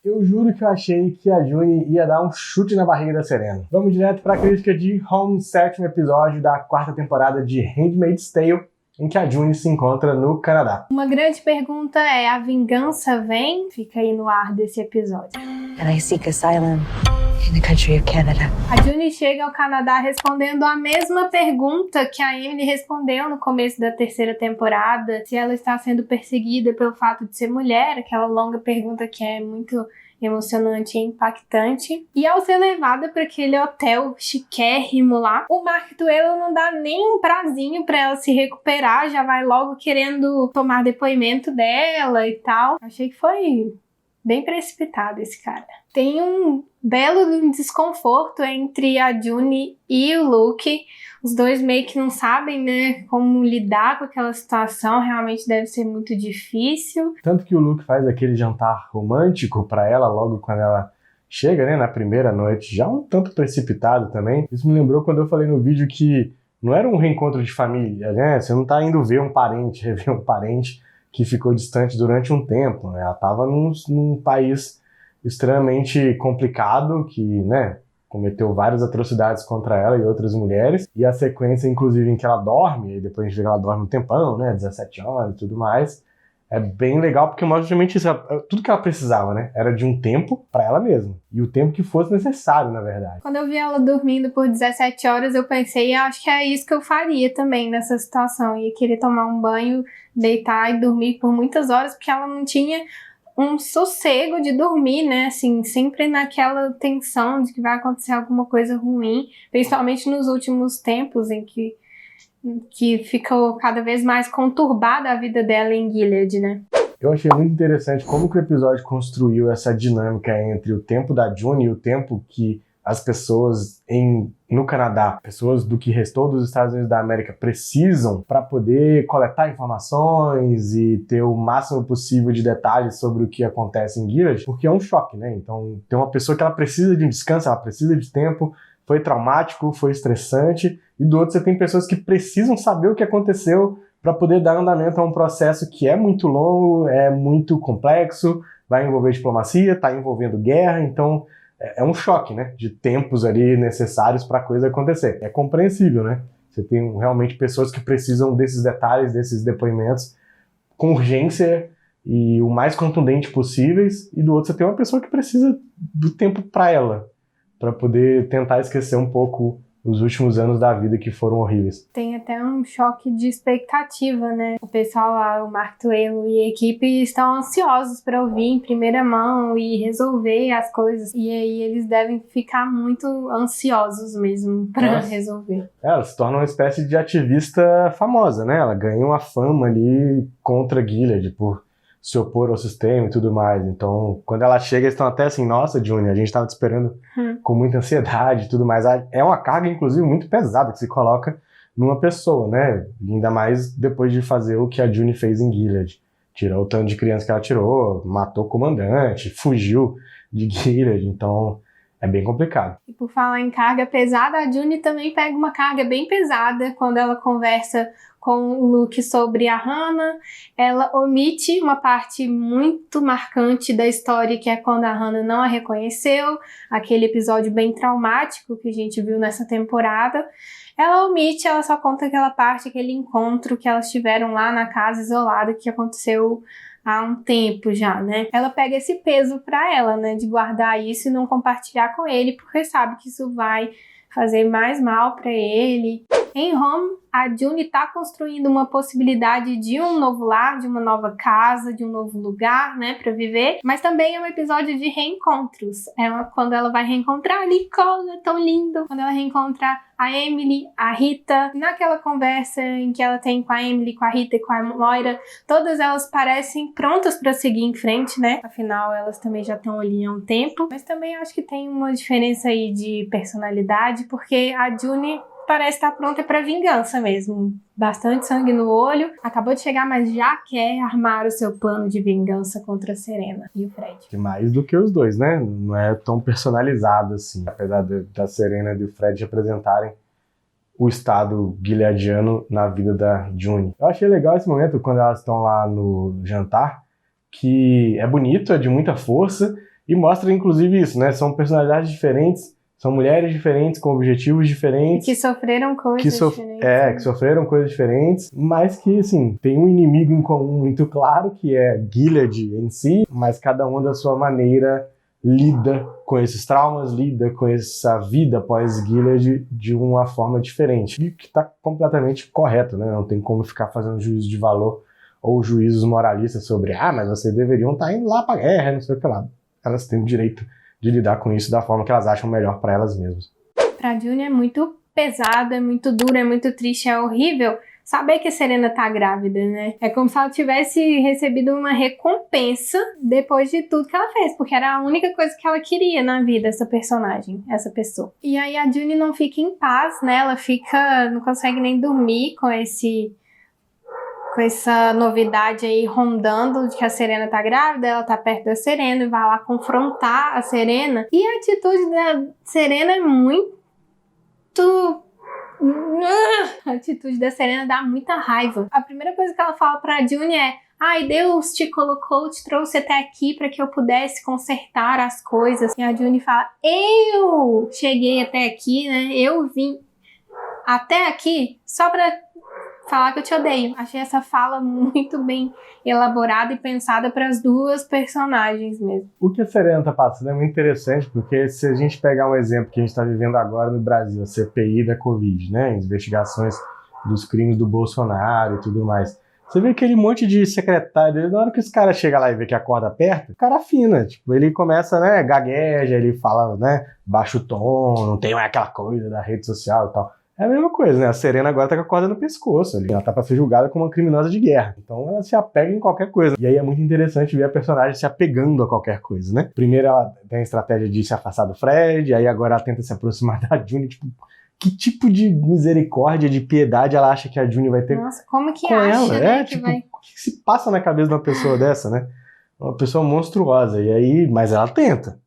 Eu juro que eu achei que a June ia dar um chute na barriga da Serena. Vamos direto para a crítica de Home, 7º episódio da 4ª temporada de Handmaid's Tale, em que a June se encontra no Canadá. Uma grande pergunta é: a vingança vem? Fica aí no ar desse episódio. And I seek asylum in the country of Canada. A June chega ao Canadá respondendo a mesma pergunta que a Emily respondeu no começo da 3ª temporada, se ela está sendo perseguida pelo fato de ser mulher, aquela longa pergunta que é muito emocionante e impactante. E ao ser levada para aquele hotel chiquérrimo lá, o Mark Twain não dá nem um prazinho para ela se recuperar, já vai logo querendo tomar depoimento dela e tal. Achei que foi bem precipitado esse cara. Tem um belo desconforto entre a June e o Luke. Os dois meio que não sabem, né, como lidar com aquela situação. Realmente deve ser muito difícil. Tanto que o Luke faz aquele jantar romântico pra ela logo quando ela chega, né, na primeira noite, já um tanto precipitado também. Isso me lembrou quando eu falei no vídeo que não era um reencontro de família, né? Você não tá indo ver um parente, rever um parente que ficou distante durante um tempo, né? Ela estava num país extremamente complicado, que, né, cometeu várias atrocidades contra ela e outras mulheres, e a sequência, inclusive, em que ela dorme, e depois a gente vê que ela dorme um tempão, né, 17 horas e tudo mais, é bem legal, porque mostra justamente isso, tudo que ela precisava, né, era de um tempo para ela mesma, e o tempo que fosse necessário, na verdade. Quando eu vi ela dormindo por 17 horas, eu pensei, acho que é isso que eu faria também nessa situação, ia querer tomar um banho, deitar e dormir por muitas horas, porque ela não tinha um sossego de dormir, né, assim, sempre naquela tensão de que vai acontecer alguma coisa ruim, principalmente nos últimos tempos em que ficou cada vez mais conturbada a vida dela em Gilead, né. Eu achei muito interessante como que o episódio construiu essa dinâmica entre o tempo da June e o tempo que as pessoas no Canadá, pessoas do que restou dos Estados Unidos da América, precisam para poder coletar informações e ter o máximo possível de detalhes sobre o que acontece em Gilead, porque é um choque, né? Então, tem uma pessoa que ela precisa de descanso, ela precisa de tempo, foi traumático, foi estressante, e do outro você tem pessoas que precisam saber o que aconteceu para poder dar andamento a um processo que é muito longo, é muito complexo, vai envolver diplomacia, está envolvendo guerra, então é um choque, né, de tempos ali necessários para a coisa acontecer. É compreensível, né? Você tem realmente pessoas que precisam desses detalhes, desses depoimentos com urgência e o mais contundente possíveis, e do outro você tem uma pessoa que precisa do tempo para ela, para poder tentar esquecer um pouco os últimos anos da vida que foram horríveis. Tem até um choque de expectativa, né? O pessoal lá, o Mark Twain e a equipe estão ansiosos para ouvir em primeira mão e resolver as coisas. E aí eles devem ficar muito ansiosos mesmo para resolver. Ela se torna uma espécie de ativista famosa, né? Ela ganha uma fama ali contra Gilead por se opor ao sistema e tudo mais. Então, quando ela chega, eles estão até assim, nossa, June, a gente estava te esperando com muita ansiedade e tudo mais. É uma carga, inclusive, muito pesada que se coloca numa pessoa, né? Ainda mais depois de fazer o que a June fez em Gilead. Tirou o tanto de criança que ela tirou, matou o comandante, fugiu de Gilead. Então, é bem complicado. E por falar em carga pesada, a June também pega uma carga bem pesada quando ela conversa com o Luke sobre a Hannah. Ela omite uma parte muito marcante da história, que é quando a Hannah não a reconheceu, aquele episódio bem traumático que a gente viu nessa temporada. Ela omite, ela só conta aquela parte, aquele encontro que elas tiveram lá na casa isolada que aconteceu há um tempo já, né? Ela pega esse peso pra ela, né, de guardar isso e não compartilhar com ele, porque sabe que isso vai fazer mais mal pra ele. Em Home, a June tá construindo uma possibilidade de um novo lar, de uma nova casa, de um novo lugar, né, pra viver, mas também é um episódio de reencontros. Quando ela vai reencontrar a Nicole, é tão lindo. Quando ela reencontra a Emily, a Rita, naquela conversa em que ela tem com a Emily, com a Rita e com a Moira, todas elas parecem prontas pra seguir em frente, né? Afinal, elas também já estão ali há um tempo. Mas também acho que tem uma diferença aí de personalidade, porque a June parece estar pronta para vingança mesmo. Bastante sangue no olho. Acabou de chegar, mas já quer armar o seu plano de vingança contra a Serena e o Fred. Mais do que os dois, né? Não é tão personalizado assim. Apesar da Serena e do Fred representarem o estado gileadiano na vida da June. Eu achei legal esse momento quando elas estão lá no jantar, que é bonito, é de muita força, E mostra, inclusive, isso, né? São personalidades diferentes, são mulheres diferentes, com objetivos diferentes. Que sofreram coisas diferentes. Que sofreram coisas diferentes, mas que, assim, tem um inimigo em comum muito claro, que é Gilead em si, mas cada um da sua maneira lida com esses traumas, lida com essa vida pós-Gilead de uma forma diferente. E que está completamente correto, né? Não tem como ficar fazendo juízo de valor ou juízos moralistas sobre mas vocês deveriam estar indo lá pra guerra, não sei o que lá. Elas têm o direito de lidar com isso da forma que elas acham melhor para elas mesmas. Pra June é muito pesado, é muito duro, é muito triste, é horrível saber que a Serena tá grávida, né? É como se ela tivesse recebido uma recompensa depois de tudo que ela fez, porque era a única coisa que ela queria na vida, essa personagem, essa pessoa. E aí a June não fica em paz, né? Ela não consegue nem dormir com essa novidade aí rondando de que a Serena tá grávida, ela tá perto da Serena e vai lá confrontar a Serena. E a atitude da Serena é muito... A atitude da Serena dá muita raiva. A primeira coisa que ela fala pra June é: Deus te colocou, te trouxe até aqui para que eu pudesse consertar as coisas. E a June fala: eu cheguei até aqui, né? Eu vim até aqui só pra falar que eu te odeio. Achei essa fala muito bem elaborada e pensada para as duas personagens mesmo. O que a Serena tá passando é muito interessante, porque se a gente pegar um exemplo que a gente está vivendo agora no Brasil, a CPI da Covid, né? Investigações dos crimes do Bolsonaro e tudo mais. Você vê aquele monte de secretário, na hora que os caras chegam lá e vê que a corda aperta, o cara afina, tipo, ele começa, né, gagueja, ele fala, né, baixa o tom, não tem mais aquela coisa da rede social e tal. É a mesma coisa, né? A Serena agora tá com a corda no pescoço ali. Ela tá pra ser julgada como uma criminosa de guerra. Então ela se apega em qualquer coisa. E aí é muito interessante ver a personagem se apegando a qualquer coisa, né? Primeiro ela tem a estratégia de se afastar do Fred, aí agora ela tenta se aproximar da June, tipo... Que tipo de misericórdia, de piedade ela acha que a June vai ter? Nossa, como que com acha, ela? né? Tipo, o que se passa na cabeça de uma pessoa dessa, né? Uma pessoa monstruosa. E aí, mas ela tenta.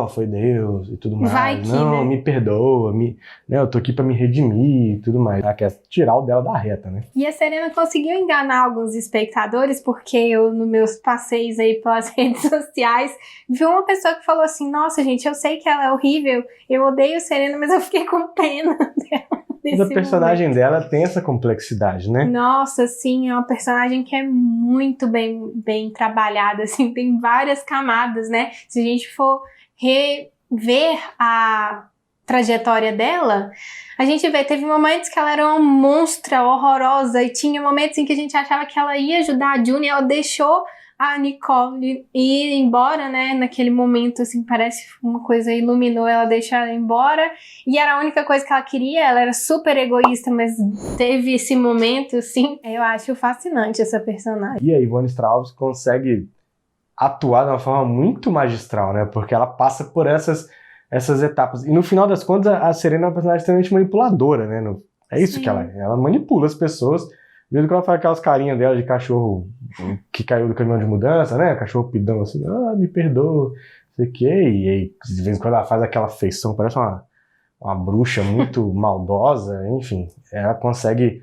Foi Deus e tudo mais. Vai que, não, né? me perdoa, né, eu tô aqui pra me redimir e tudo mais. Ela quer tirar o dela da reta, né? E a Serena conseguiu enganar alguns espectadores, porque eu, nos meus passeios aí pelas redes sociais, vi uma pessoa que falou assim: nossa, gente, eu sei que ela é horrível, eu odeio a Serena, mas eu fiquei com pena dela. Mas a personagem dela tem essa complexidade, né? Nossa, sim, é uma personagem que é muito bem trabalhada, assim, tem várias camadas, né? Se a gente for rever a trajetória dela, a gente vê, teve momentos que ela era uma monstra horrorosa e tinha momentos em que a gente achava que ela ia ajudar a June, ela deixou a Nicole ir embora, né, naquele momento, assim, parece uma coisa iluminou, ela deixou ela embora, e era a única coisa que ela queria, ela era super egoísta, mas teve esse momento, assim, eu acho fascinante essa personagem. E a Yvonne Strauss consegue atuar de uma forma muito magistral, né, porque ela passa por essas etapas, e no final das contas, a Serena é uma personagem extremamente manipuladora, né, é isso. Sim. Que ela manipula as pessoas. Mesmo que ela faz aquelas carinhas dela de cachorro que caiu do caminhão de mudança, né? Cachorro pidão assim, me perdoa, não sei o quê. E aí, de vez em quando ela faz aquela feição, parece uma bruxa muito maldosa, enfim. Ela consegue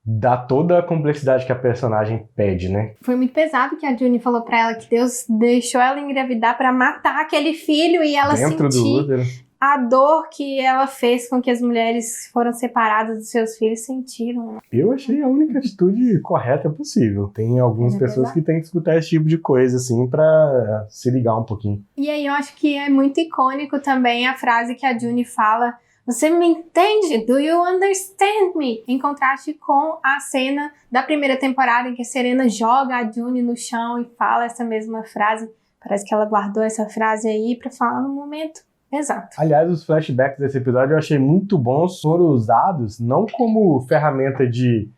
dar toda a complexidade que a personagem pede, né? Foi muito pesado que a June falou pra ela que Deus deixou ela engravidar pra matar aquele filho e ela dentro do útero. A dor que ela fez com que as mulheres foram separadas dos seus filhos sentiram. Eu achei a única atitude correta possível. Tem algumas pessoas que têm que escutar esse tipo de coisa, assim, pra se ligar um pouquinho. E aí eu acho que é muito icônico também a frase que a June fala: você me entende? Do you understand me? Em contraste com a cena da primeira temporada em que a Serena joga a June no chão e fala essa mesma frase. Parece que ela guardou essa frase aí pra falar no momento exato. Aliás, os flashbacks desse episódio eu achei muito bons, foram usados não como ferramenta de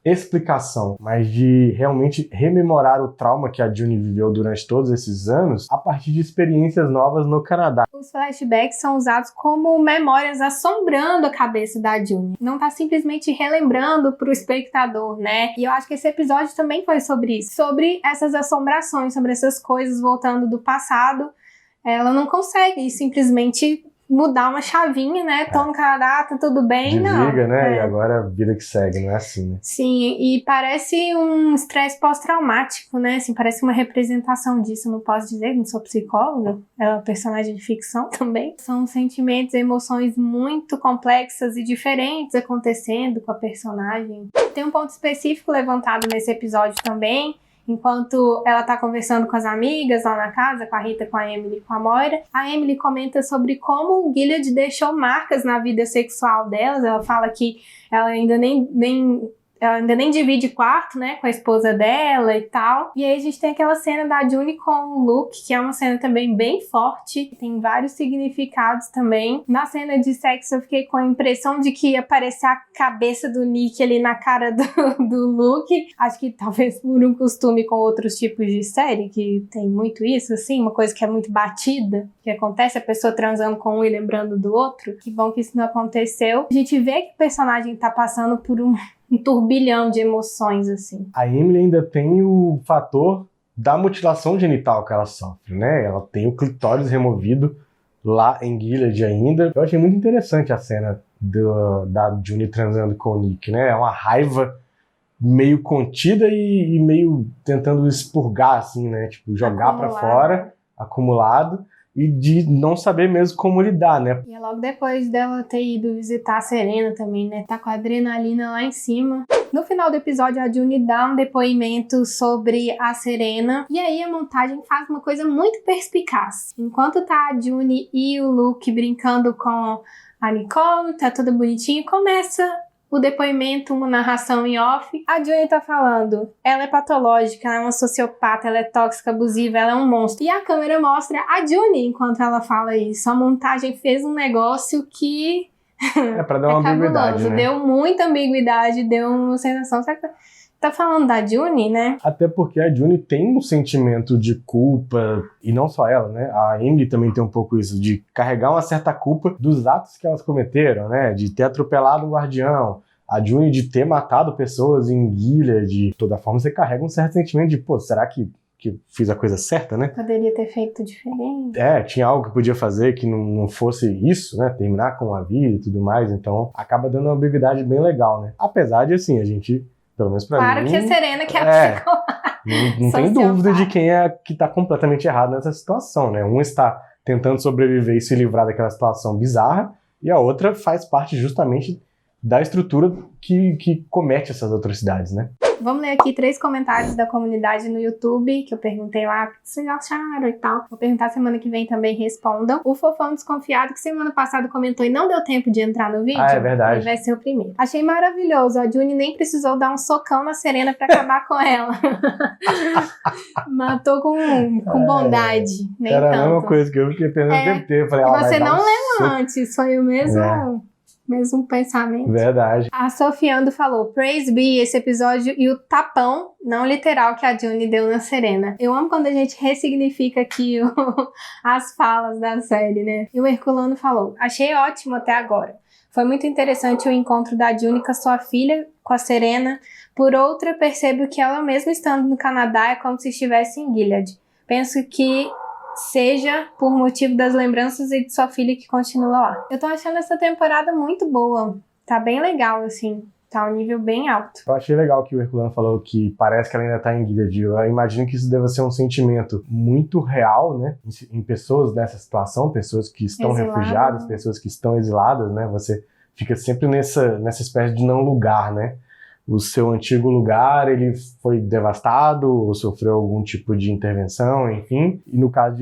explicação, mas de realmente rememorar o trauma que a June viveu durante todos esses anos a partir de experiências novas no Canadá. Os flashbacks são usados como memórias assombrando a cabeça da June. Não tá simplesmente relembrando pro espectador, né? E eu acho que esse episódio também foi sobre isso. Sobre essas assombrações, sobre essas coisas voltando do passado. Ela não consegue simplesmente mudar uma chavinha, né? Tô no Canadá, tá tudo bem, não. Desliga, né? E agora a vida que segue, não é assim, né? Sim, e parece um estresse pós-traumático, né? Assim, parece uma representação disso, não posso dizer, não sou psicóloga, é uma personagem de ficção também. São sentimentos e emoções muito complexas e diferentes acontecendo com a personagem. Tem um ponto específico levantado nesse episódio também. Enquanto ela tá conversando com as amigas lá na casa, com a Rita, com a Emily, com a Moira, a Emily comenta sobre como o Gilead deixou marcas na vida sexual delas. Ela fala que ela ainda nem divide quarto, né, com a esposa dela e tal. E aí a gente tem aquela cena da June com o Luke, que é uma cena também bem forte, tem vários significados também. Na cena de sexo eu fiquei com a impressão de que ia aparecer a cabeça do Nick ali na cara do Luke. Acho que talvez por um costume com outros tipos de série, que tem muito isso, assim, uma coisa que é muito batida, que acontece, a pessoa transando com um e lembrando do outro. Que bom que isso não aconteceu. A gente vê que o personagem tá passando por um turbilhão de emoções, assim. A Emily ainda tem o fator da mutilação genital que ela sofre, né? Ela tem o clitóris removido lá em Gilead ainda. Eu achei muito interessante a cena da June transando com o Nick, né? É uma raiva meio contida e meio tentando expurgar, assim, né? Tipo, jogar pra fora, acumulado. E de não saber mesmo como lidar, né? E é logo depois dela ter ido visitar a Serena também, né? Tá com a adrenalina lá em cima. No final do episódio, a June dá um depoimento sobre a Serena. E aí a montagem faz uma coisa muito perspicaz. Enquanto tá a June e o Luke brincando com a Nicole, tá tudo bonitinho, começa o depoimento, uma narração em off. A June tá falando, ela é patológica, ela é uma sociopata, ela é tóxica, abusiva, ela é um monstro. E a câmera mostra a June enquanto ela fala isso. A montagem fez um negócio que é pra dar uma ambiguidade, né? Deu muita ambiguidade, deu uma sensação... Tá falando da June, né? Até porque a June tem um sentimento de culpa, e não só ela, né? A Emily também tem um pouco isso, de carregar uma certa culpa dos atos que elas cometeram, né? De ter atropelado um guardião, a June de ter matado pessoas em Gilead. De toda forma, você carrega um certo sentimento de, pô, será que fiz a coisa certa, né? Poderia ter feito diferente. Tinha algo que podia fazer que não fosse isso, né? Terminar com a vida e tudo mais. Então, acaba dando uma ambiguidade bem legal, né? Apesar de, assim, a gente... Pelo menos pra mim... Claro que a Serena que é a psicóloga. Não tem dúvida de quem é que tá completamente errado nessa situação, né? Um está tentando sobreviver e se livrar daquela situação bizarra, e a outra faz parte justamente da estrutura que comete essas atrocidades, né? Vamos ler aqui 3 comentários da comunidade no YouTube, que eu perguntei lá o que vocês acharam e tal. Vou perguntar semana que vem também, respondam. O Fofão Desconfiado, que semana passada comentou e não deu tempo de entrar no vídeo. É verdade. Ele vai ser o primeiro. Achei maravilhoso. A June nem precisou dar um socão na Serena pra acabar com ela. Matou com bondade. Nem era tanto. A mesma coisa que eu fiquei pensando o tempo inteiro. Falei, você não leu antes, foi o mesmo pensamento. Verdade. A Sofiando falou, Praise be, esse episódio e o tapão, não literal, que a June deu na Serena. Eu amo quando a gente ressignifica aqui as falas da série, né? E o Herculano falou, achei ótimo até agora. Foi muito interessante o encontro da June com a sua filha, com a Serena. Por outra, percebo que ela mesmo estando no Canadá é como se estivesse em Gilead. Penso que seja por motivo das lembranças e de sua filha que continua lá. Eu tô achando essa temporada muito boa. Tá bem legal, assim. Tá um nível bem alto. Eu achei legal que o Herculano falou que parece que ela ainda tá em Gilead. Eu imagino que isso deva ser um sentimento muito real, né? Em pessoas nessa situação, pessoas que estão refugiadas, pessoas que estão exiladas, né? Você fica sempre nessa espécie de não lugar, né? O seu antigo lugar, ele foi devastado ou sofreu algum tipo de intervenção, enfim. E no caso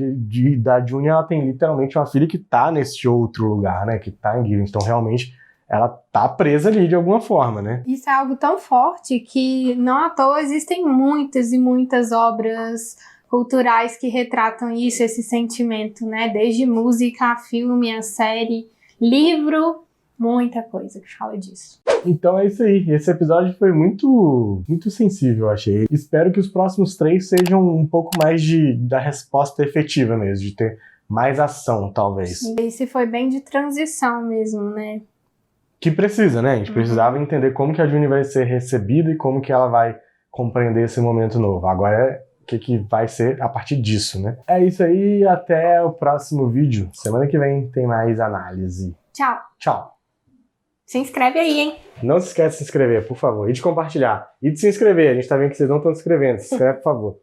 da June, ela tem literalmente uma filha que tá nesse outro lugar, né? Que tá em Gilead. Então, realmente, ela tá presa ali de alguma forma, né? Isso é algo tão forte que, não à toa, existem muitas e muitas obras culturais que retratam isso, esse sentimento, né? Desde música, a filme, a série, livro... Muita coisa que fala disso. Então é isso aí. Esse episódio foi muito sensível, eu achei. Espero que os próximos 3 sejam um pouco mais da resposta efetiva mesmo, de ter mais ação, talvez. Esse foi bem de transição mesmo, né? Que precisa, né? A gente precisava entender como que a June vai ser recebida e como que ela vai compreender esse momento novo. Agora o que vai ser a partir disso, né? É isso aí, até o próximo vídeo. Semana que vem tem mais análise. Tchau. Tchau. Se inscreve aí, hein? Não se esquece de se inscrever, por favor. E de compartilhar. E de se inscrever. A gente tá vendo que vocês não estão se inscrevendo. Se inscreve, por favor.